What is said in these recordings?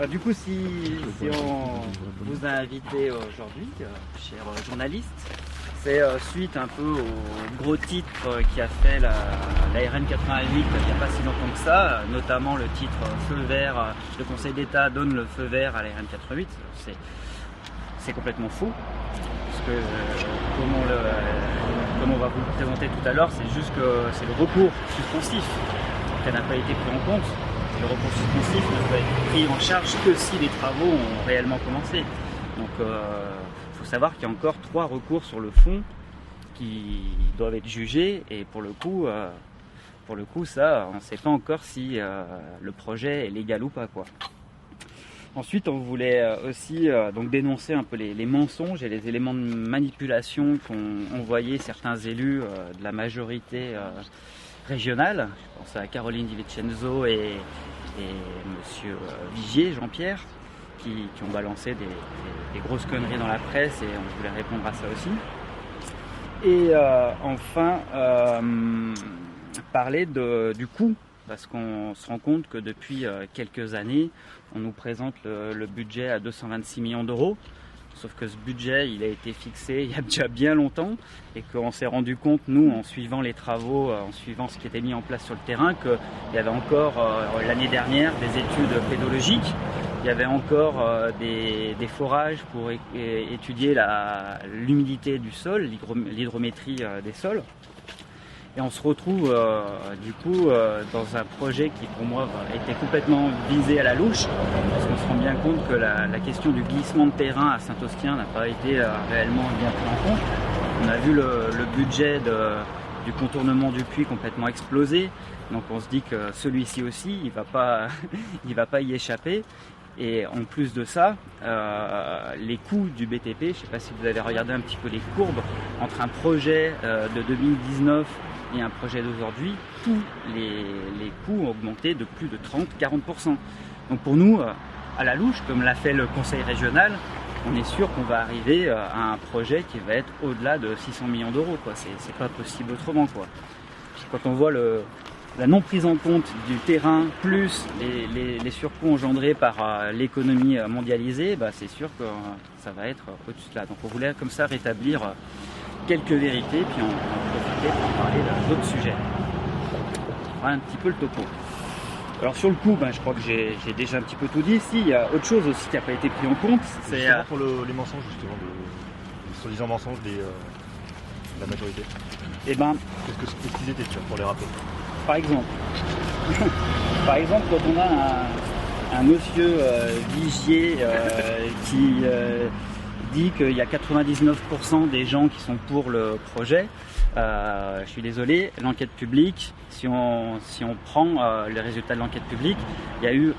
Du coup, si on vous a invité aujourd'hui, chers journalistes, c'est suite un peu au gros titre qui a fait la RN88 il n'y a pas si longtemps que ça, notamment le titre Feu vert, le Conseil d'État donne le feu vert à la RN88. C'est complètement faux, parce que comme on va vous le présenter tout à l'heure, c'est juste que c'est le recours suspensif qui n'a pas été pris en compte. Le recours suspensif ne peut être pris en charge que si les travaux ont réellement commencé. Donc il faut savoir qu'il y a encore 3 recours sur le fond qui doivent être jugés, et pour le coup ça, on ne sait pas encore si le projet est légal ou pas, quoi. Ensuite, on voulait aussi donc dénoncer un peu les mensonges et les éléments de manipulation qu'ont envoyé certains élus de la majorité régionale. Je pense à Caroline Di Vincenzo et monsieur Vigier, Jean-Pierre, qui ont balancé des grosses conneries dans la presse, et on voulait répondre à ça aussi. Et enfin, parler du coût, parce qu'on se rend compte que depuis quelques années, on nous présente le budget à 226 millions d'euros. Sauf que ce budget, il a été fixé il y a déjà bien longtemps, et qu'on s'est rendu compte, nous, en suivant les travaux, en suivant ce qui était mis en place sur le terrain, qu'il y avait encore l'année dernière des études pédologiques, il y avait encore des forages pour étudier l'humidité du sol, l'hydrométrie des sols. Et on se retrouve du coup dans un projet qui pour moi était complètement visé à la louche, parce qu'on se rend bien compte que la question du glissement de terrain à Saint-Oskien n'a pas été réellement bien pris en compte. On a vu le budget du contournement du puits complètement exploser, donc on se dit que celui-ci aussi il va pas y échapper. Et en plus de ça, les coûts du BTP, je ne sais pas si vous avez regardé un petit peu les courbes, entre un projet de 2019 et un projet d'aujourd'hui, tous les coûts ont augmenté de plus de 30-40%. Donc pour nous, à la louche, comme l'a fait le conseil régional, on est sûr qu'on va arriver à un projet qui va être au-delà de 600 millions d'euros, quoi. C'est pas possible autrement, quoi. Puis quand on voit la non prise en compte du terrain, plus les surcoûts engendrés par l'économie mondialisée, bah c'est sûr que ça va être au-dessus de là. Donc on voulait comme ça rétablir quelques vérités, puis on profiter pour parler d'autres sujets. Voilà un petit peu le topo. Alors sur le coup, je crois que j'ai déjà un petit peu tout dit. Si, il y a autre chose aussi qui n'a pas été pris en compte. C'est pour les mensonges, justement, les soi-disant mensonges de la majorité. Qu'est-ce qu'ils étaient, pour les rappeler? Par exemple, quand on a un monsieur Vigier qui dit qu'il y a 99% des gens qui sont pour le projet, je suis désolé, l'enquête publique, si on prend les résultats de l'enquête publique, il y a eu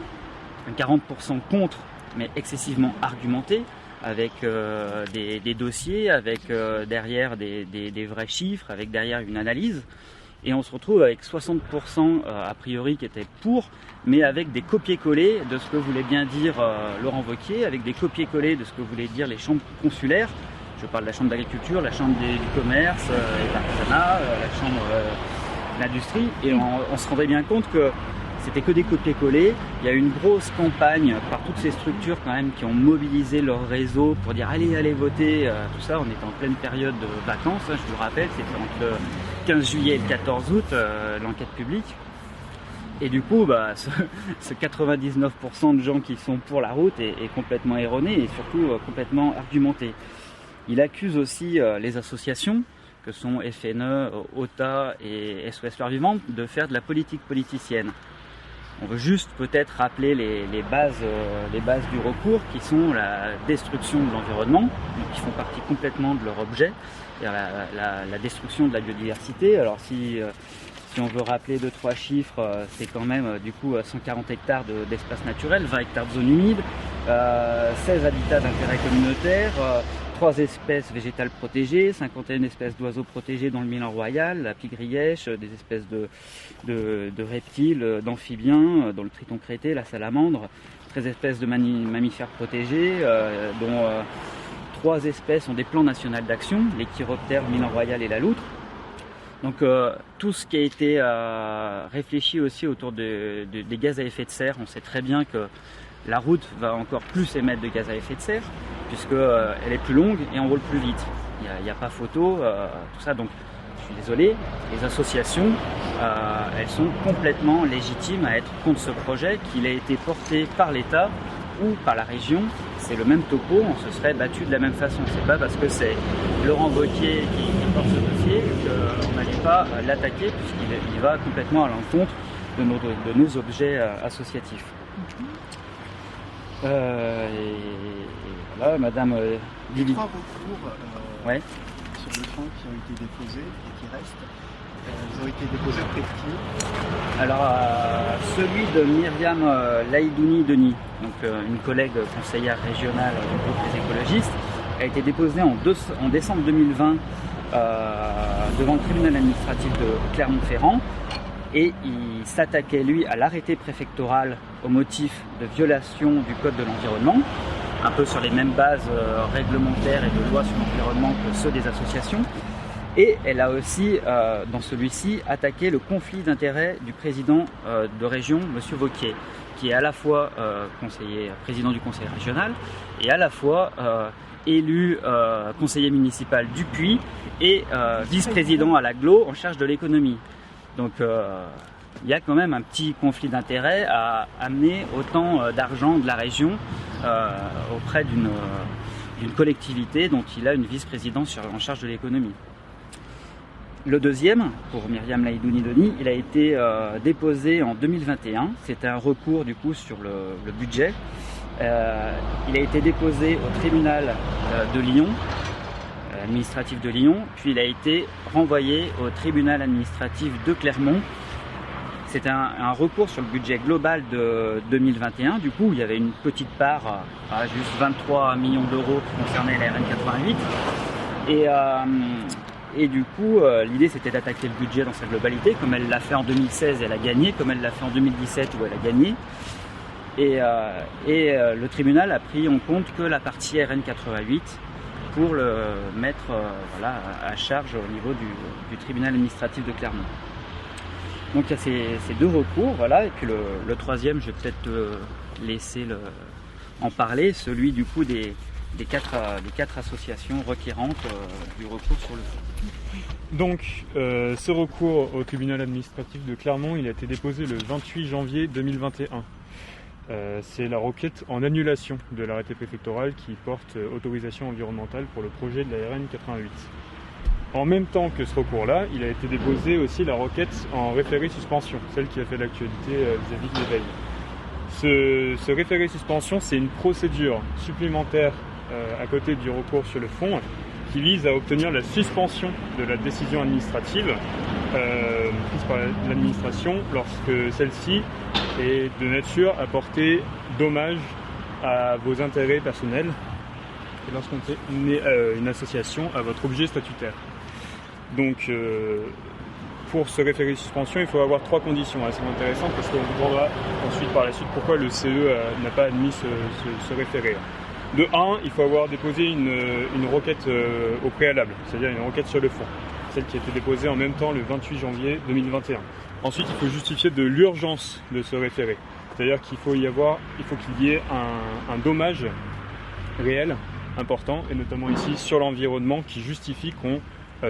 un 40% contre, mais excessivement argumenté, avec des dossiers, avec derrière des vrais chiffres, avec derrière une analyse. Et on se retrouve avec 60% a priori qui étaient pour, mais avec des copier-coller de ce que voulait bien dire Laurent Wauquiez, avec des copier-coller de ce que voulaient dire les chambres consulaires. Je parle de la chambre d'agriculture, la chambre du commerce et de l'artisanat, la chambre de l'industrie. Et on se rendait bien compte que c'était que des copier-coller. Il y a eu une grosse campagne par toutes ces structures quand même qui ont mobilisé leur réseau pour dire allez voter, tout ça. On était en pleine période de vacances, je vous le rappelle, c'était entre le 15 juillet et le 14 août, l'enquête publique. Et du coup, ce 99% de gens qui sont pour la route est complètement erroné et surtout complètement argumenté. Il accuse aussi les associations, que sont FNE, OTA et SOS Fleurs Vivantes, de faire de la politique politicienne. On veut juste peut-être rappeler les bases du recours, qui sont la destruction de l'environnement, qui font partie complètement de leur objet, la destruction de la biodiversité. Alors si on veut rappeler 2-3 chiffres, c'est quand même du coup 140 hectares d'espace naturel, 20 hectares de zones humides, 16 habitats d'intérêt communautaire, 3 espèces végétales protégées, 51 espèces d'oiseaux protégés dans le Milan Royal, la pie-grièche, des espèces de reptiles, d'amphibiens, dans le triton crété, la salamandre, 13 espèces de mammifères protégés, dont 3 espèces ont des plans nationaux d'action, les chiroptères, le Milan Royal et la loutre. Donc tout ce qui a été réfléchi aussi autour des gaz à effet de serre, on sait très bien que La route va encore plus émettre de gaz à effet de serre, puisqu'elle est plus longue et on roule plus vite. Il n'y a pas photo, tout ça. Donc, je suis désolé, les associations, elles sont complètement légitimes à être contre ce projet, qu'il ait été porté par l'État ou par la région. C'est le même topo, on se serait battu de la même façon. C'est pas parce que c'est Laurent Wauquiez qui porte ce dossier qu'on n'allait pas l'attaquer, puisqu'il va complètement à l'encontre de nos objets associatifs. Et voilà, Madame Lily. 3 recours Ouais. sur le fond qui ont été déposés et qui restent. Ils ont été déposés auprès de qui? Alors, celui de Myriam Laïdouni-Denis, donc une collègue conseillère régionale du groupe des écologistes, a été déposé en décembre 2020 devant le tribunal administratif de Clermont-Ferrand. Et il s'attaquait, lui, à l'arrêté préfectoral au motif de violation du Code de l'environnement, un peu sur les mêmes bases réglementaires et de loi sur l'environnement que ceux des associations. Et elle a aussi, dans celui-ci, attaqué le conflit d'intérêts du président de région, M. Wauquiez, qui est à la fois président du conseil régional et à la fois élu conseiller municipal du Puy et vice-président à l'Agglo en charge de l'économie. Donc il y a quand même un petit conflit d'intérêts à amener autant d'argent de la région auprès d'une collectivité dont il a une vice-présidence en charge de l'économie. Le deuxième, pour Myriam Laïdouni-Denis, il a été déposé en 2021. C'était un recours du coup sur le budget. Il a été déposé au tribunal de Lyon, administratif de Lyon, puis il a été renvoyé au tribunal administratif de Clermont. C'était un recours sur le budget global de 2021. Du coup, il y avait une petite part, juste 23 millions d'euros qui concernait la RN88. Et du coup, l'idée c'était d'attaquer le budget dans sa globalité, comme elle l'a fait en 2016, elle a gagné, comme elle l'a fait en 2017 où elle a gagné. Et le tribunal a pris en compte que la partie RN88 pour le mettre à charge au niveau du tribunal administratif de Clermont. Donc il y a ces deux recours, voilà, et puis le troisième, je vais peut-être laisser en parler, celui du coup des quatre associations requérantes du recours sur le fond. Donc, ce recours au tribunal administratif de Clermont, il a été déposé le 28 janvier 2021. C'est la requête en annulation de l'arrêté préfectoral qui porte autorisation environnementale pour le projet de la RN 88. En même temps que ce recours-là, il a été déposé aussi la requête en référé suspension, celle qui a fait l'actualité vis-à-vis de l'éveil. Ce référé suspension, c'est une procédure supplémentaire à côté du recours sur le fond qui vise à obtenir la suspension de la décision administrative prise par l'administration lorsque celle-ci est de nature à porter dommage à vos intérêts personnels et lorsqu'on fait une association à votre objet statutaire. Donc pour ce référé suspension, il faut avoir 3 conditions assez intéressantes parce qu'on comprendra ensuite par la suite pourquoi le CE n'a pas admis ce référé. De 1, il faut avoir déposé une requête au préalable, c'est-à-dire une requête sur le fond, celle qui a été déposée en même temps le 28 janvier 2021. Ensuite, il faut justifier de l'urgence de ce référé, c'est-à-dire qu'il faut qu'il y ait un dommage réel, important, et notamment ici sur l'environnement, qui justifie qu'on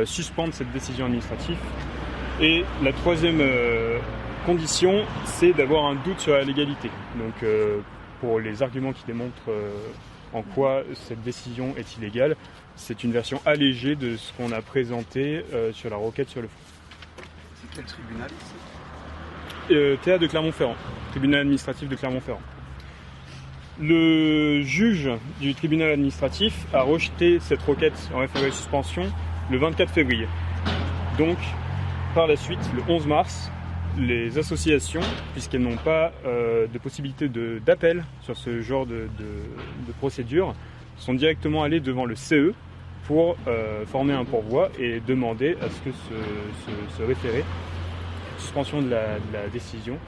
suspende cette décision administrative. Et la troisième condition, c'est d'avoir un doute sur la légalité. Donc, pour les arguments qui démontrent en quoi cette décision est illégale, c'est une version allégée de ce qu'on a présenté sur la requête sur le fond. C'est quel tribunal ici? TA de Clermont-Ferrand, tribunal administratif de Clermont-Ferrand. Le juge du tribunal administratif a rejeté cette requête en référé suspension le 24 février. Donc, par la suite, le 11 mars, les associations, puisqu'elles n'ont pas de possibilité d'appel sur ce genre de procédure, sont directement allées devant le CE pour former un pourvoi et demander à ce que ce référé, suspension de la décision,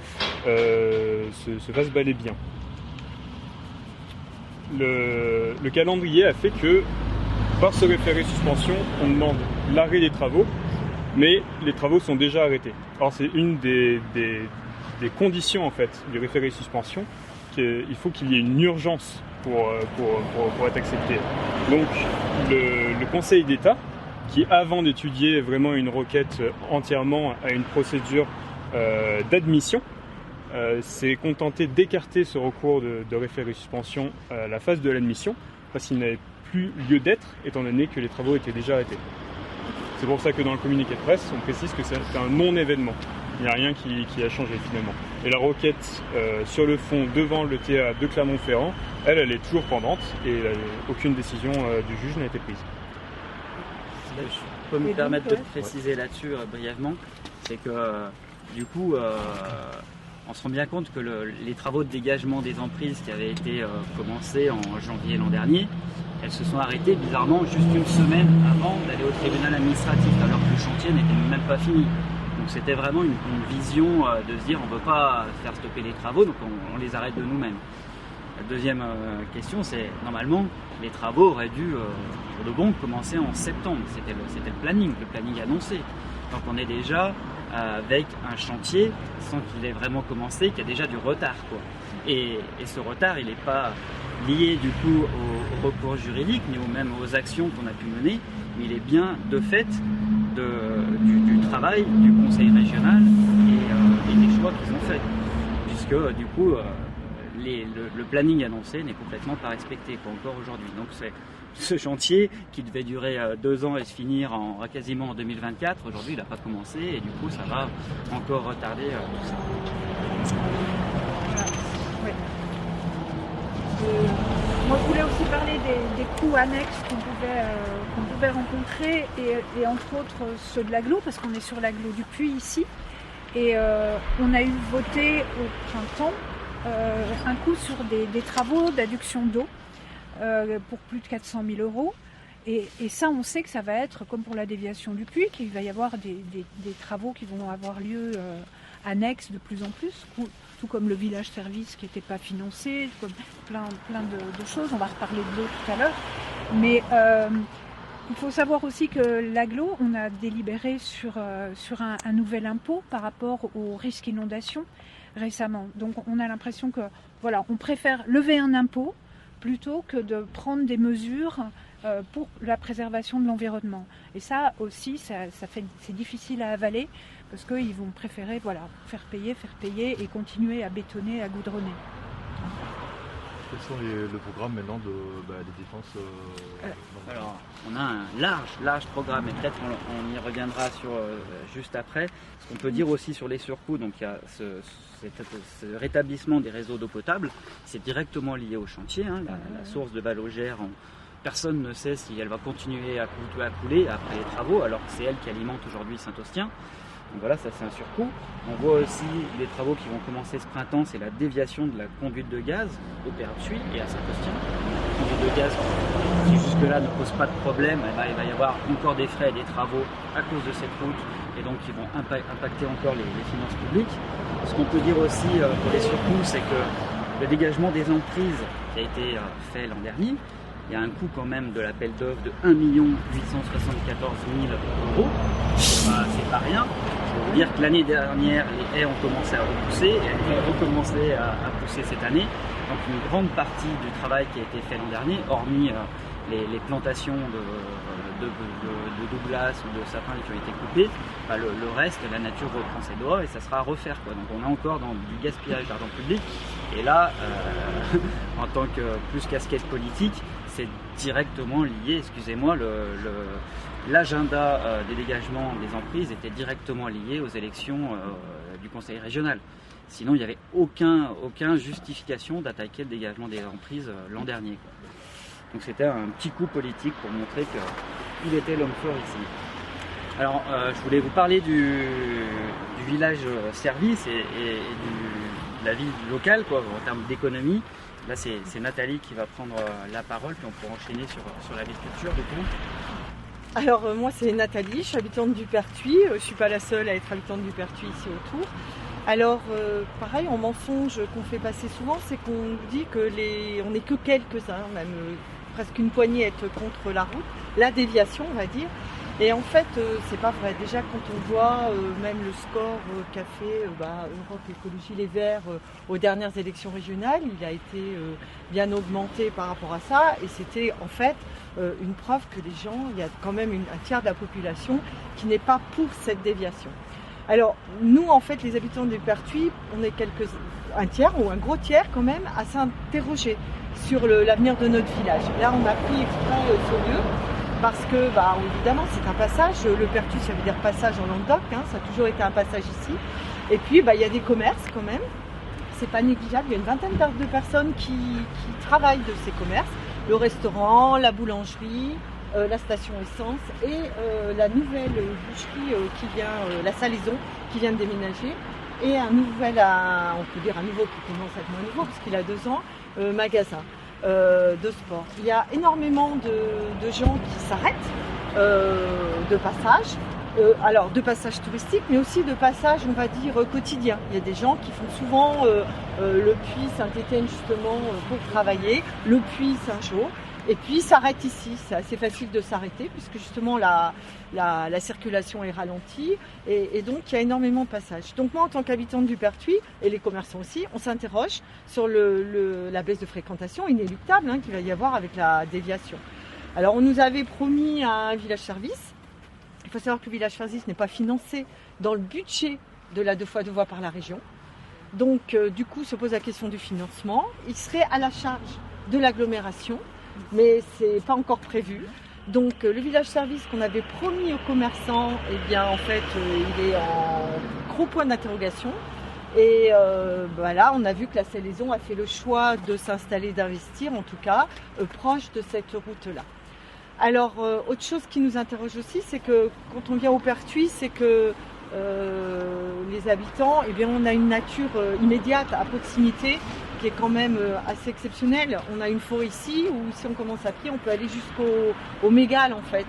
se fasse bel et bien. Le calendrier a fait que, par ce référé suspension, on demande l'arrêt des travaux, mais les travaux sont déjà arrêtés. Alors c'est une des conditions en fait du référé suspension, qu'il faut qu'il y ait une urgence pour être accepté. Donc le Conseil d'État, qui avant d'étudier vraiment une requête entièrement à une procédure d'admission, s'est contenté d'écarter ce recours de référé-suspension à la phase de l'admission, parce qu'il n'avait plus lieu d'être, étant donné que les travaux étaient déjà arrêtés. C'est pour ça que dans le communiqué de presse, on précise que c'est un non-événement. Il n'y a rien qui a changé finalement. Et la requête sur le fond devant le TA de Clermont-Ferrand, elle est toujours pendante et aucune décision du juge n'a été prise. Je peux me permettre de préciser là-dessus brièvement, c'est que du coup, on se rend bien compte que les travaux de dégagement des emprises qui avaient été commencés en janvier l'an dernier, elles se sont arrêtées bizarrement juste une semaine avant d'aller au tribunal administratif, alors que le chantier n'était même pas fini. Donc c'était vraiment une vision de se dire on ne veut pas faire stopper les travaux, donc on les arrête de nous-mêmes. La deuxième question, c'est normalement les travaux auraient dû pour de bon commencer en septembre. C'était le planning annoncé. Donc on est déjà avec un chantier sans qu'il ait vraiment commencé, qui a déjà du retard, quoi. Et ce retard, il n'est pas lié du coup au recours juridique, ni même aux actions qu'on a pu mener, mais il est bien de fait du travail du conseil régional et des choix qu'ils ont faits. Puisque du coup, le planning annoncé n'est complètement pas respecté, pas encore aujourd'hui. Donc c'est ce chantier qui devait durer 2 ans et se finir quasiment en 2024, aujourd'hui il n'a pas commencé et du coup ça va encore retarder tout ça. Ouais. Moi je voulais aussi parler des coûts annexes qu'on pouvait rencontrer et entre autres ceux de l'agglo, parce qu'on est sur l'agglo du Puy ici et on a eu voté au printemps un coût sur des travaux d'adduction d'eau pour plus de 400 000 €. Et ça, on sait que ça va être comme pour la déviation du Puy, qu'il va y avoir des travaux qui vont avoir lieu annexes de plus en plus, tout comme le village service qui n'était pas financé, comme plein de choses. On va reparler de l'eau tout à l'heure. Mais il faut savoir aussi que l'agglo, on a délibéré sur un nouvel impôt par rapport au risque inondation récemment. Donc on a l'impression que voilà, on préfère lever un impôt plutôt que de prendre des mesures pour la préservation de l'environnement. Et ça aussi, c'est difficile à avaler parce qu'ils vont préférer faire payer et continuer à bétonner, à goudronner. Quels sont le programme maintenant des défenses Alors, on a un large programme et peut-être on y reviendra juste après. Ce qu'on peut dire aussi sur les surcoûts, donc il y a ce rétablissement des réseaux d'eau potable, c'est directement lié au chantier. La source de Valogère, personne ne sait si elle va continuer à couler après les travaux, alors que c'est elle qui alimente aujourd'hui Saint-Austien. Donc voilà, ça c'est un surcoût. On voit aussi les travaux qui vont commencer ce printemps, c'est la déviation de la conduite de gaz au Pertuis et à Saint-Austien. La conduite de gaz qui jusque-là ne pose pas de problème, il va y avoir encore des frais et des travaux à cause de cette route et donc qui vont impacter encore les finances publiques. Ce qu'on peut dire aussi pour les surcoûts, c'est que le dégagement des emprises qui a été fait l'an dernier, il y a un coût quand même de l'appel d'offres de 1 874 000 €. C'est pas rien. Je peux vous dire que l'année dernière, les haies ont commencé à repousser et elles vont recommencer à pousser cette année. Donc une grande partie du travail qui a été fait l'an dernier, hormis les plantations de douglas ou de sapins qui ont été coupés, le reste, la nature reprend ses droits et ça sera à refaire, quoi. Donc on est encore dans du gaspillage d'argent public. Et là, en tant que plus casquette politique, c'est directement lié, excusez-moi, l'agenda des dégagements des emprises était directement lié aux élections du conseil régional. Sinon, il n'y avait aucune justification d'attaquer le dégagement des emprises l'an dernier, quoi. Donc c'était un petit coup politique pour montrer qu'il était l'homme fort ici. Alors, je voulais vous parler du village service et de la ville locale, quoi, en termes d'économie. Là, c'est Nathalie qui va prendre la parole, puis on pourra enchaîner sur la viticulture du coup. Alors moi c'est Nathalie, je suis habitante du Pertuis, je ne suis pas la seule à être habitante du Pertuis ici autour. Alors pareil, en mensonge qu'on fait passer souvent, c'est qu'on dit on n'est que quelques-uns, même presque une poignée être contre la route, la déviation on va dire, Et en fait, c'est pas vrai. Déjà, quand on voit même le score qu'a fait Europe Écologie Les Verts aux dernières élections régionales, il a été bien augmenté par rapport à ça. Et c'était en fait une preuve que les gens, il y a quand même un tiers de la population qui n'est pas pour cette déviation. Alors, nous, en fait, les habitants du Pertuis, on est un tiers ou un gros tiers quand même à s'interroger sur l'avenir de notre village. Là, on a pris exprès ce lieu. Parce que, évidemment, c'est un passage. Le Pertuis, ça veut dire passage en Languedoc, hein, ça a toujours été un passage ici. Et puis, il y a des commerces quand même. C'est pas négligeable. Il y a une vingtaine de personnes qui travaillent de ces commerces. Le restaurant, la boulangerie, la station essence et la nouvelle boucherie qui vient, la Salaison, qui vient de déménager. Et un nouvel, on peut dire un nouveau qui commence à être moins nouveau, parce qu'il a 2 ans, magasin. De sport. Il y a énormément de gens qui s'arrêtent de passage, alors de passage touristique, mais aussi de passage, on va dire, quotidien. Il y a des gens qui font souvent le Puy Saint-Étienne justement pour travailler, le Puy Saint-Jean, et puis s'arrêtent ici. C'est assez facile de s'arrêter puisque justement la circulation est ralentie et donc il y a énormément de passages. Donc moi en tant qu'habitante du Pertuis et les commerçants aussi, on s'interroge sur la baisse de fréquentation inéluctable qu'il va y avoir avec la déviation. Alors on nous avait promis un village service. Il faut savoir que le village service n'est pas financé dans le budget de la 2 fois 2 voies par la région. Donc du coup se pose la question du financement. Il serait à la charge de l'agglomération, mais c'est pas encore prévu. Donc le village service qu'on avait promis aux commerçants, eh bien en fait il est en gros point d'interrogation. Et là on a vu que la Salaison a fait le choix de s'installer, d'investir en tout cas proche de cette route-là. Alors autre chose qui nous interroge aussi, c'est que quand on vient au Pertuis, c'est que les habitants, eh bien on a une nature immédiate à proximité qui est quand même assez exceptionnelle. On a une forêt ici où si on commence à pied, on peut aller jusqu'au Mégale en fait,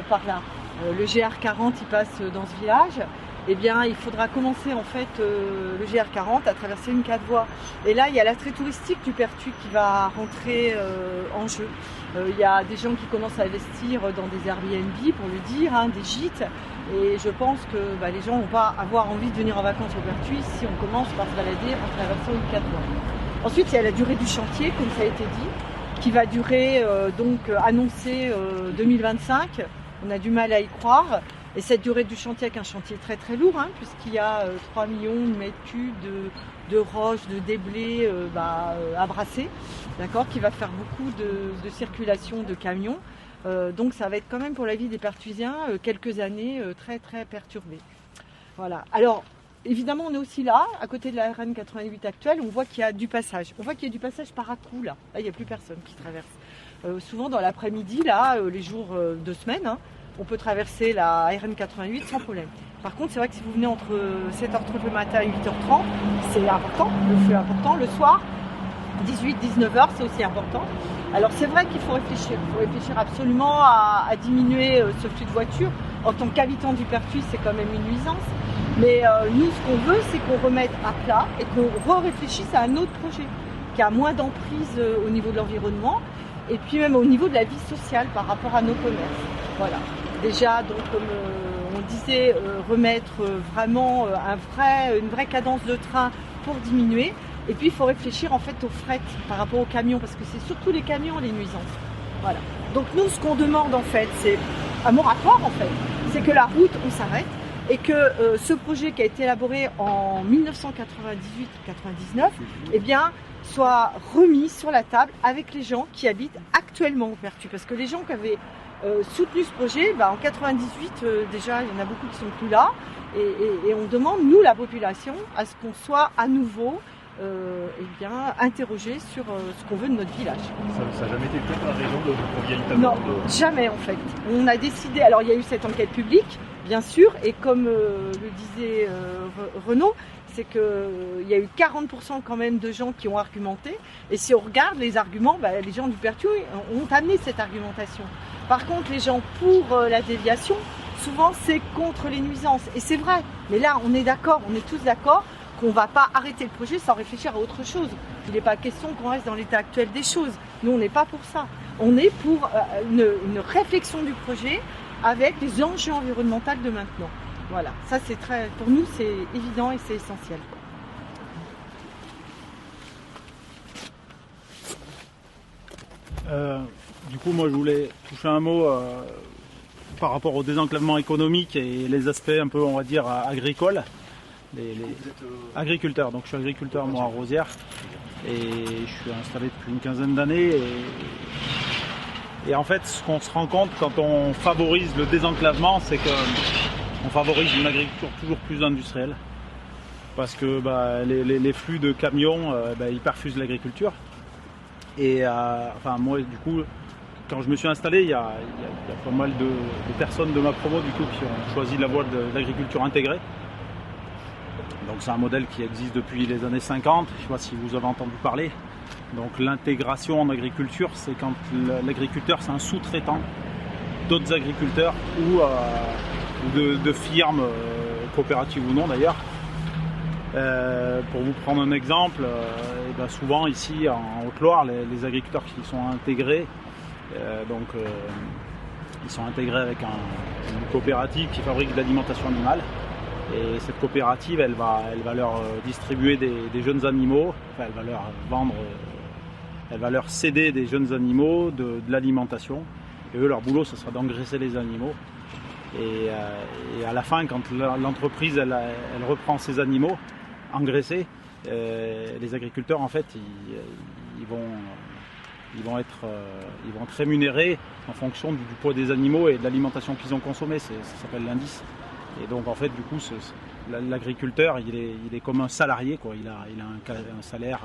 par là. Le GR40 il passe dans ce village. Eh bien, il faudra commencer en fait le GR40 à traverser une 4 voies. Et là, il y a l'attrait touristique du Pertuis qui va rentrer en jeu. Il y a des gens qui commencent à investir dans des Airbnb, pour le dire, des gîtes. Et je pense que les gens vont pas avoir envie de venir en vacances au Pertuis si on commence par se balader en traversant une 4 voies. Ensuite, il y a la durée du chantier, comme ça a été dit, qui va durer annoncé 2025. On a du mal à y croire. Et cette durée du chantier avec un chantier très très lourd, puisqu'il y a 3 millions de mètres cubes de roches, de déblais à brasser, d'accord, qui va faire beaucoup de circulation de camions. Donc ça va être quand même pour la vie des Pertuisiens quelques années très très perturbées. Voilà. Alors évidemment on est aussi là, à côté de la RN 88 actuelle, on voit qu'il y a du passage. On voit qu'il y a du passage par à-coups là. Là il n'y a plus personne qui traverse. Souvent dans l'après-midi, là, les jours de semaine, on peut traverser la RN 88 sans problème. Par contre, c'est vrai que si vous venez entre 7h30 le matin et 8h30, c'est important, le flux est important. Le soir, 18-19h, c'est aussi important. Alors c'est vrai qu'il faut réfléchir. Il faut réfléchir absolument à diminuer ce flux de voitures. En tant qu'habitant du Pertuis, c'est quand même une nuisance. Mais nous, ce qu'on veut, c'est qu'on remette à plat et qu'on réfléchisse à un autre projet qui a moins d'emprise au niveau de l'environnement et puis même au niveau de la vie sociale par rapport à nos commerces. Voilà. Déjà, donc, comme on disait, remettre vraiment une vraie cadence de train pour diminuer. Et puis, il faut réfléchir en fait au fret par rapport aux camions, parce que c'est surtout les camions les nuisances. Voilà. Donc nous, ce qu'on demande en fait, c'est un moratoire en fait. C'est que la route, on s'arrête et que ce projet qui a été élaboré en 1998-99, eh bien, soit remis sur la table avec les gens qui habitent actuellement au Pertuis. Parce que les gens qui avaient soutenu ce projet, en 98 déjà il y en a beaucoup qui sont plus là et on demande nous la population à ce qu'on soit à nouveau interrogé sur ce qu'on veut de notre village. Ça n'a jamais été fait par la région qu'on vienne ici? Non, jamais en fait. On a décidé, alors il y a eu cette enquête publique bien sûr et comme le disait Renaud, c'est qu'il y a eu 40% quand même de gens qui ont argumenté. Et si on regarde les arguments, les gens du Pertuis ont amené cette argumentation. Par contre, les gens pour la déviation, souvent c'est contre les nuisances. Et c'est vrai, mais là on est d'accord, on est tous d'accord qu'on ne va pas arrêter le projet sans réfléchir à autre chose. Il n'est pas question qu'on reste dans l'état actuel des choses. Nous, on n'est pas pour ça. On est pour une réflexion du projet avec les enjeux environnementaux de maintenant. Voilà, ça c'est très, pour nous c'est évident et c'est essentiel. Du coup, moi je voulais toucher un mot par rapport au désenclavement économique et les aspects un peu, on va dire, agricoles. Vous êtes Agriculteur, donc je suis agriculteur moi à Rosières et je suis installé depuis une quinzaine d'années et en fait ce qu'on se rend compte quand on favorise le désenclavement, c'est qu'on favorise une agriculture toujours plus industrielle parce que les flux de camions ils perfusent l'agriculture et enfin moi du coup quand je me suis installé il y a pas mal de personnes de ma promo du coup qui ont choisi la voie de l'agriculture intégrée. Donc c'est un modèle qui existe depuis les années 50, je ne sais pas si vous avez entendu parler. Donc l'intégration en agriculture, c'est quand l'agriculteur c'est un sous-traitant d'autres agriculteurs ou de firmes, coopératives ou non d'ailleurs. Pour vous prendre un exemple, souvent ici en Haute-Loire, les agriculteurs qui sont intégrés, ils sont intégrés avec une coopérative qui fabrique de l'alimentation animale. Et cette coopérative, elle va leur distribuer des jeunes animaux, enfin, elle va leur vendre, elle va leur céder des jeunes animaux, de l'alimentation. Et eux, leur boulot, ce sera d'engraisser les animaux. Et à la fin, quand l'entreprise elle reprend ces animaux engraissés, les agriculteurs, en fait, ils vont être rémunérés en fonction du poids des animaux et de l'alimentation qu'ils ont consommée. Ça s'appelle l'indice. Et donc en fait du coup l'agriculteur il est comme un salarié quoi. Il a un salaire,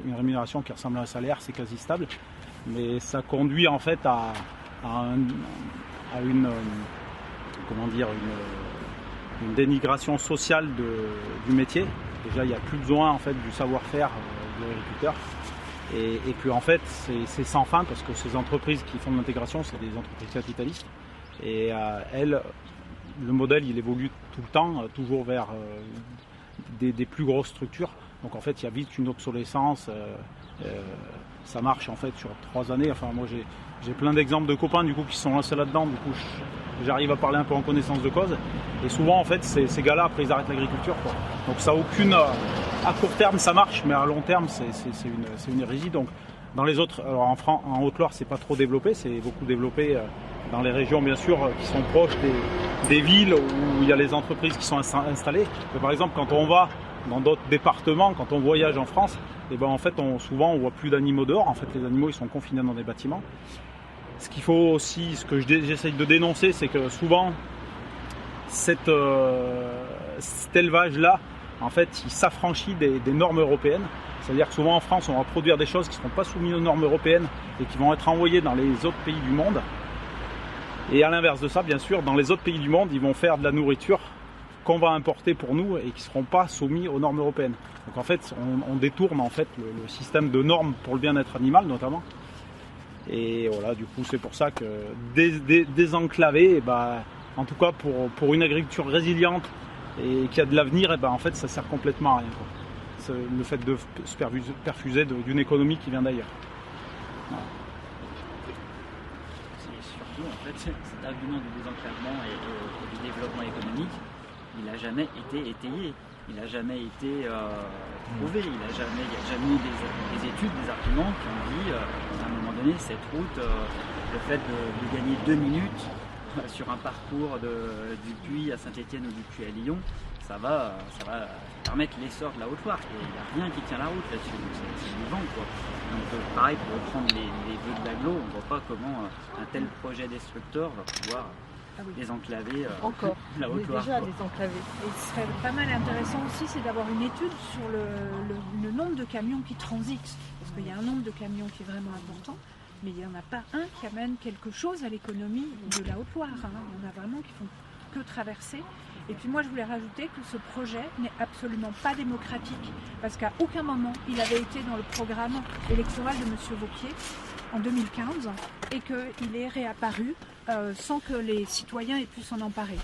une rémunération qui ressemble à un salaire, c'est quasi stable, mais ça conduit en fait à une dénigration sociale du métier. Déjà il n'y a plus besoin en fait du savoir-faire de l'agriculteur et puis en fait c'est sans fin parce que ces entreprises qui font de l'intégration c'est des entreprises capitalistes et le modèle il évolue tout le temps, toujours vers des plus grosses structures. Donc en fait il y a vite une obsolescence, ça marche en fait sur 3 années. Enfin moi j'ai plein d'exemples de copains du coup qui sont lancés là-dedans, du coup j'arrive à parler un peu en connaissance de cause. Et souvent en fait ces gars-là après ils arrêtent l'agriculture quoi. Donc ça a aucune, à court terme ça marche, mais à long terme c'est une hérésie. Donc dans les autres, alors en Haute-Loire c'est pas trop développé, c'est beaucoup développé dans les régions bien sûr qui sont proches des villes où il y a les entreprises qui sont installées. Mais par exemple quand on va dans d'autres départements, quand on voyage en France, et en fait souvent on voit plus d'animaux dehors. En fait les animaux ils sont confinés dans des bâtiments. Ce qu'il faut aussi, ce que j'essaye de dénoncer, c'est que souvent cet élevage là en fait il s'affranchit des normes européennes. C'est-à-dire que souvent en France on va produire des choses qui ne seront pas soumises aux normes européennes et qui vont être envoyées dans les autres pays du monde. Et à l'inverse de ça, bien sûr, dans les autres pays du monde, ils vont faire de la nourriture qu'on va importer pour nous et qui ne seront pas soumis aux normes européennes. Donc en fait, on détourne en fait le système de normes pour le bien-être animal notamment. Et voilà, du coup, c'est pour ça que désenclaver, en tout cas pour une agriculture résiliente et qui a de l'avenir, en fait, ça sert complètement à rien, quoi. C'est le fait de se perfuser d'une économie qui vient d'ailleurs. Voilà. En fait, cet argument du désenclavement et du développement économique, il n'a jamais été étayé, il n'a jamais été prouvé, il n'y a jamais eu des études, des arguments qui ont dit à un moment donné cette route, le fait de gagner 2 minutes sur un parcours du Puy à Saint-Étienne ou du Puy à Lyon, ça va permettre l'essor de la Haute-Loire. Il n'y a rien qui tient la route là-dessus, c'est du vent quoi. Donc pareil, pour reprendre les vœux de l'aglo, on ne voit pas comment un tel projet destructeur va pouvoir désenclaver la Haute-Loire. Déjà désenclaver. Et ce serait pas mal intéressant aussi, c'est d'avoir une étude sur le nombre de camions qui transitent. Parce qu'il y a un nombre de camions qui est vraiment important, mais il n'y en a pas un qui amène quelque chose à l'économie de la Haute-Loire. Il y en a vraiment qui font que traverser. Et puis moi je voulais rajouter que ce projet n'est absolument pas démocratique parce qu'à aucun moment il avait été dans le programme électoral de M. Vauquier en 2015 et qu'il est réapparu sans que les citoyens aient pu s'en emparer.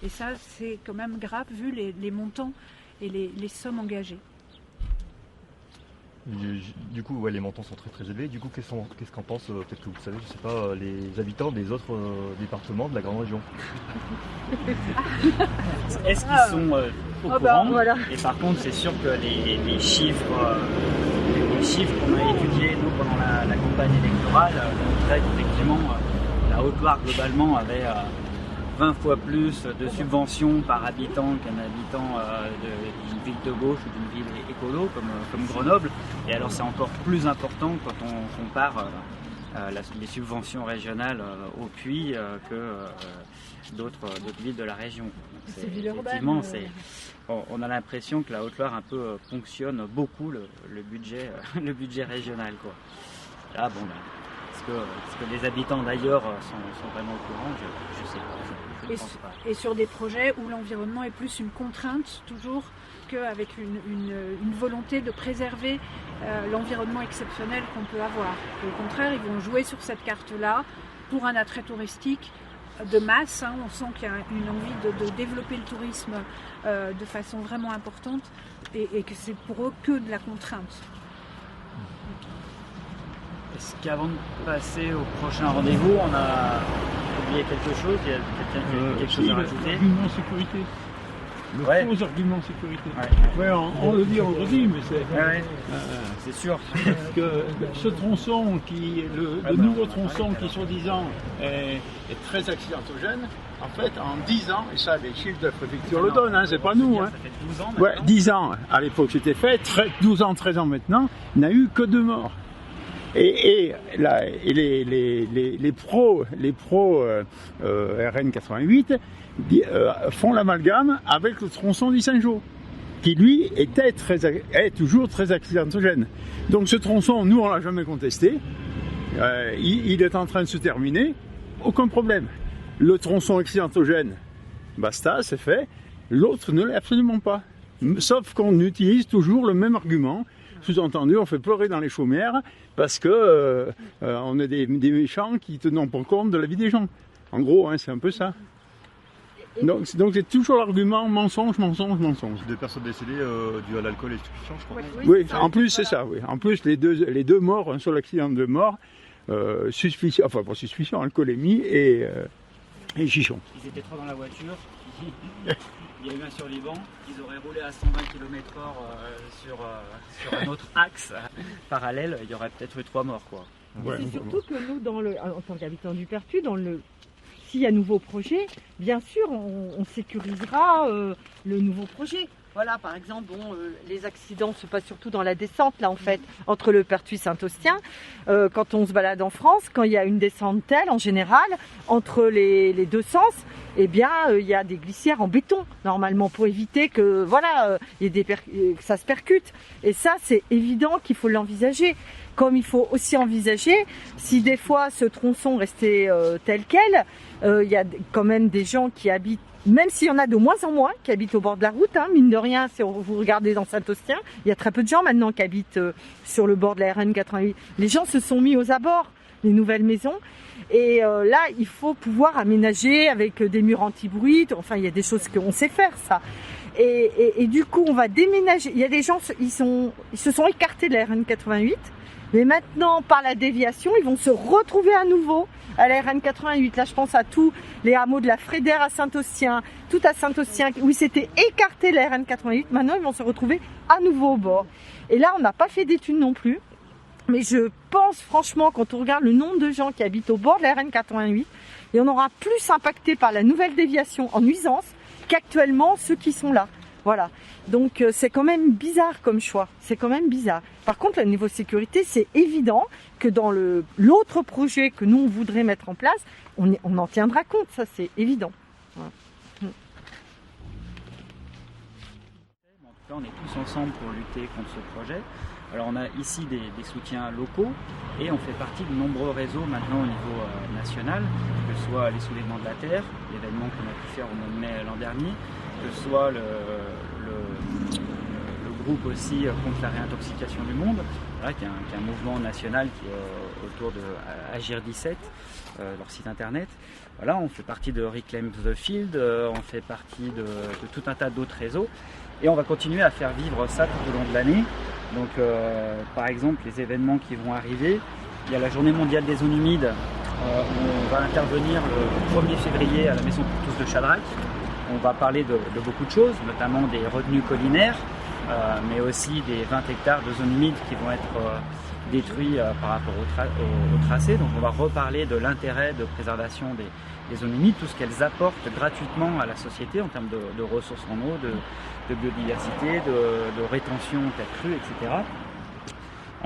Et ça c'est quand même grave vu les montants et les sommes engagées. Du coup, ouais, les montants sont très très élevés. Du coup, qu'est-ce qu'en pensent, peut-être que vous le savez, je sais pas, les habitants des autres départements de la grande région? Est-ce qu'ils sont au courant? Voilà. Et par contre, c'est sûr que les chiffres qu'on a étudiés nous pendant la campagne électorale montraient qu'effectivement la Haute-Loire globalement avait 20 fois plus de subventions par habitant qu'un habitant d'une ville de gauche ou d'une ville écolo comme Grenoble. Et alors c'est encore plus important quand on compare les subventions régionales au Puy que d'autres villes de la région. C'est ville Effectivement, urbaine. on a l'impression que la Haute-Loire un peu ponctionne beaucoup le budget régional, quoi. Là, bon, est-ce que les habitants d'ailleurs sont vraiment au courant? Je sais pas. Je ne pense pas. Et sur des projets où l'environnement est plus une contrainte toujours qu'avec une volonté de préserver l'environnement exceptionnel qu'on peut avoir. Au contraire, ils vont jouer sur cette carte-là pour un attrait touristique de masse. Hein. On sent qu'il y a une envie de développer le tourisme de façon vraiment importante et que c'est pour eux que de la contrainte. Est-ce qu'avant de passer au prochain rendez-vous, on a oublié quelque chose? Il y a quelqu'un qui a quelque chose à rajouter? L'argument sécurité. Le Ouais. faux argument sécurité. Ouais. Ouais, on le dit, mais c'est. Ouais, c'est sûr. Que ce tronçon, le nouveau tronçon qui soi-disant est très accidentogène, en fait, en 10 ans, et ça, les chiffres de la préfecture le donnent, hein, c'est pas nous. Hein. Ça fait 12 ans Ouais, maintenant. 10 ans à l'époque c'était fait, 12 ans, 13 ans maintenant, il n'y a eu que 2 morts. Et les pros RN 88 font l'amalgame avec le tronçon du Saint-Jean, qui lui est toujours très accidentogène. Donc ce tronçon, nous on l'a jamais contesté, il est en train de se terminer, aucun problème. Le tronçon accidentogène, basta, c'est fait. L'autre ne l'est absolument pas. Sauf qu'on utilise toujours le même argument. Sous-entendu, on fait pleurer dans les chaumières parce que on est des méchants qui ne tenons pas compte de la vie des gens. En gros, hein, c'est un peu ça. Donc c'est toujours l'argument mensonge. Deux personnes décédées dues à l'alcool et stupéfiants, je crois. Oui, en plus c'est ça. Oui. En plus les deux morts, un seul accident de mort, suspicion, enfin pas suspicion, alcoolémie et chichon. Ils étaient 3 dans la voiture. Il y a eu un survivant. Ils auraient roulé à 120 km/h sur un autre axe parallèle. Il y aurait peut-être eu 3 morts, quoi. Ouais. C'est surtout que nous, en tant qu'habitants du Pertuis, s'il y a un nouveau projet, bien sûr, on sécurisera le nouveau projet. Voilà, par exemple, les accidents se passent surtout dans la descente, là, en fait, entre le Pertuis et Saint-Austien. Quand on se balade en France, quand il y a une descente telle, en général, entre les deux sens, eh bien, il y a des glissières en béton, normalement, pour éviter que, que ça se percute. Et ça, c'est évident qu'il faut l'envisager. Comme il faut aussi envisager, si des fois ce tronçon restait tel quel, il y a quand même des gens qui habitent, même s'il y en a de moins en moins qui habitent au bord de la route, hein, mine de rien, si vous regardez dans Saint-Austien, il y a très peu de gens maintenant qui habitent sur le bord de la RN 88. Les gens se sont mis aux abords, les nouvelles maisons. Et là, il faut pouvoir aménager avec des murs anti-bruit. Enfin, il y a des choses qu'on sait faire, ça. Et du coup, on va déménager. Il y a des gens, ils se sont écartés de la RN 88. Mais maintenant, par la déviation, ils vont se retrouver à nouveau à la RN 88. Là, je pense à tous les hameaux de la Frédère à Saint-Austien, tout à Saint-Austien, où ils s'étaient écartés de la RN 88. Maintenant, ils vont se retrouver à nouveau au bord. Et là, on n'a pas fait d'études non plus. Mais je pense franchement, quand on regarde le nombre de gens qui habitent au bord de la RN 88, et on aura plus impacté par la nouvelle déviation en nuisance qu'actuellement ceux qui sont là. Voilà. Donc c'est quand même bizarre comme choix. C'est quand même bizarre. Par contre, au niveau sécurité, c'est évident que dans l'autre projet que nous on voudrait mettre en place, on en tiendra compte. Ça, c'est évident. Voilà. En tout cas, on est tous ensemble pour lutter contre ce projet. Alors on a ici des soutiens locaux et on fait partie de nombreux réseaux maintenant au niveau national, que ce soit les soulèvements de la terre, l'événement qu'on a pu faire au mois de mai l'an dernier, que ce soit le groupe aussi contre la réintoxication du monde, voilà, qui est un mouvement national qui est autour de Agir 17, leur site internet. Voilà, on fait partie de Reclaim the Field, on fait partie de tout un tas d'autres réseaux et on va continuer à faire vivre ça tout au long de l'année. Donc par exemple les événements qui vont arriver, il y a la journée mondiale des zones humides où on va intervenir le 1er février à la maison pour tous de Chadrac. On va parler de beaucoup de choses, notamment des retenues collinaires, mais aussi des 20 hectares de zones humides qui vont être détruits par rapport au tracé. Donc on va reparler de l'intérêt de préservation des zones humides, tout ce qu'elles apportent gratuitement à la société en termes de ressources en eau, de biodiversité, de rétention en terre crue, etc.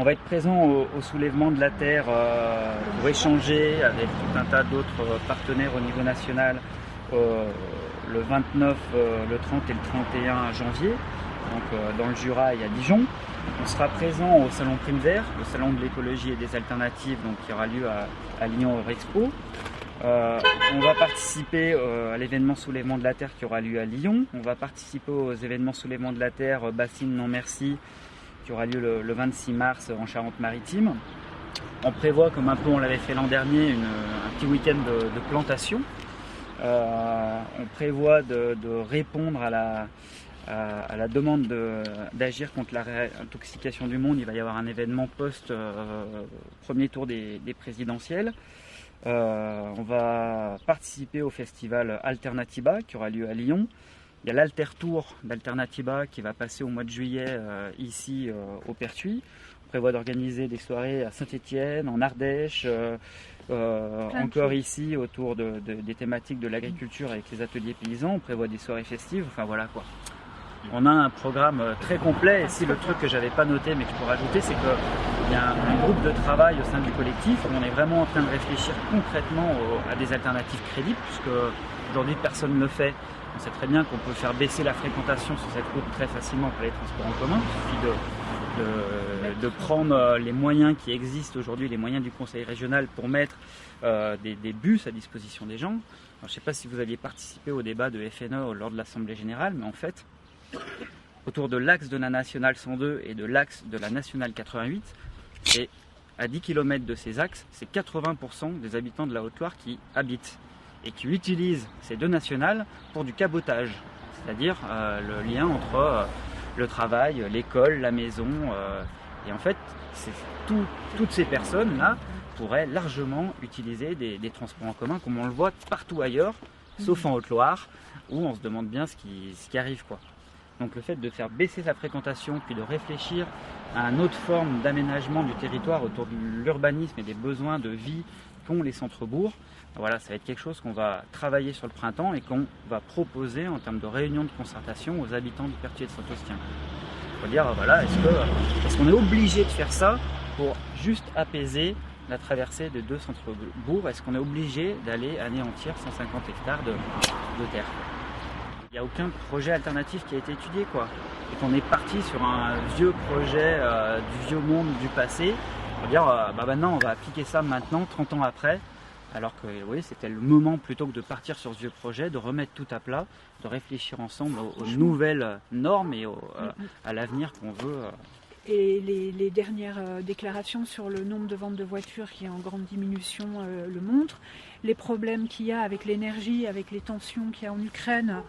On va être présent au soulèvement de la terre pour échanger avec tout un tas d'autres partenaires au niveau national le 29, le 30 et le 31 janvier, donc dans le Jura et à Dijon. On sera présent au salon Prime Vert, le salon de l'écologie et des alternatives, donc, qui aura lieu à Lyon Eurexpo. On va participer à l'événement Soulèvement de la Terre qui aura lieu à Lyon. On va participer aux événements Soulèvement de la Terre Bassine Non Merci qui aura lieu le 26 mars en Charente-Maritime. On prévoit, comme un peu on l'avait fait l'an dernier, un petit week-end de plantation. On prévoit de répondre à la demande d'agir contre la réintoxication du monde. Il va y avoir un événement post-premier tour des présidentielles. On va participer au festival Alternatiba qui aura lieu à Lyon. Il y a l'Alter Tour d'Alternatiba qui va passer au mois de juillet ici au Pertuis. On prévoit d'organiser des soirées à Saint-Étienne, en Ardèche, encore ici autour des thématiques de l'agriculture avec les ateliers paysans. On prévoit des soirées festives, enfin voilà quoi. On a un programme très complet. Et si le truc que j'avais pas noté mais que je peux rajouter, c'est qu'il y a un groupe de travail au sein du collectif où on est vraiment en train de réfléchir concrètement à des alternatives crédibles, puisque aujourd'hui personne ne le fait. On sait très bien qu'on peut faire baisser la fréquentation sur cette route très facilement par les transports en commun. Il suffit de prendre les moyens qui existent aujourd'hui, les moyens du conseil régional pour mettre des bus à disposition des gens. Alors, je ne sais pas si vous aviez participé au débat de FNE lors de l'Assemblée générale, mais en fait, autour de l'axe de la Nationale 102 et de l'axe de la Nationale 88, et à 10 km de ces axes, c'est 80% des habitants de la Haute-Loire qui habitent et qui utilisent ces deux nationales pour du cabotage, c'est-à-dire le lien entre le travail, l'école, la maison. Et en fait, toutes ces personnes-là pourraient largement utiliser des transports en commun, comme on le voit partout ailleurs, sauf en Haute-Loire, où on se demande bien ce qui arrive, quoi. Donc le fait de faire baisser sa fréquentation, puis de réfléchir à une autre forme d'aménagement du territoire autour de l'urbanisme et des besoins de vie qu'ont les centres-bourgs, voilà, ça va être quelque chose qu'on va travailler sur le printemps et qu'on va proposer en termes de réunion de concertation aux habitants du Pertuis et de Saint-Austien. Il faut dire, voilà, est-ce qu'on est obligé de faire ça pour juste apaiser la traversée de deux centres-bourgs? Est-ce qu'on est obligé d'aller anéantir 150 hectares de terre? Il n'y a aucun projet alternatif qui a été étudié, quoi. Et qu'on est parti sur un vieux projet du vieux monde du passé, pour dire maintenant on va appliquer ça maintenant, 30 ans après, alors que oui, c'était le moment, plutôt que de partir sur ce vieux projet, de remettre tout à plat, de réfléchir ensemble aux nouvelles normes et à l'avenir qu'on veut. Et les dernières déclarations sur le nombre de ventes de voitures qui est en grande diminution le montrent. Les problèmes qu'il y a avec l'énergie, avec les tensions qu'il y a en Ukraine,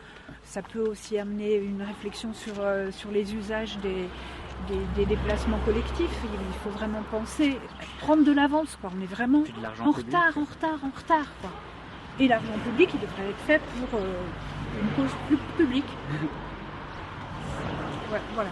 ça peut aussi amener une réflexion sur les usages des déplacements collectifs. Il faut vraiment penser, prendre de l'avance, quoi. On est vraiment en retard, quoi. Et l'argent public, il devrait être fait pour une cause plus publique. Ouais, voilà.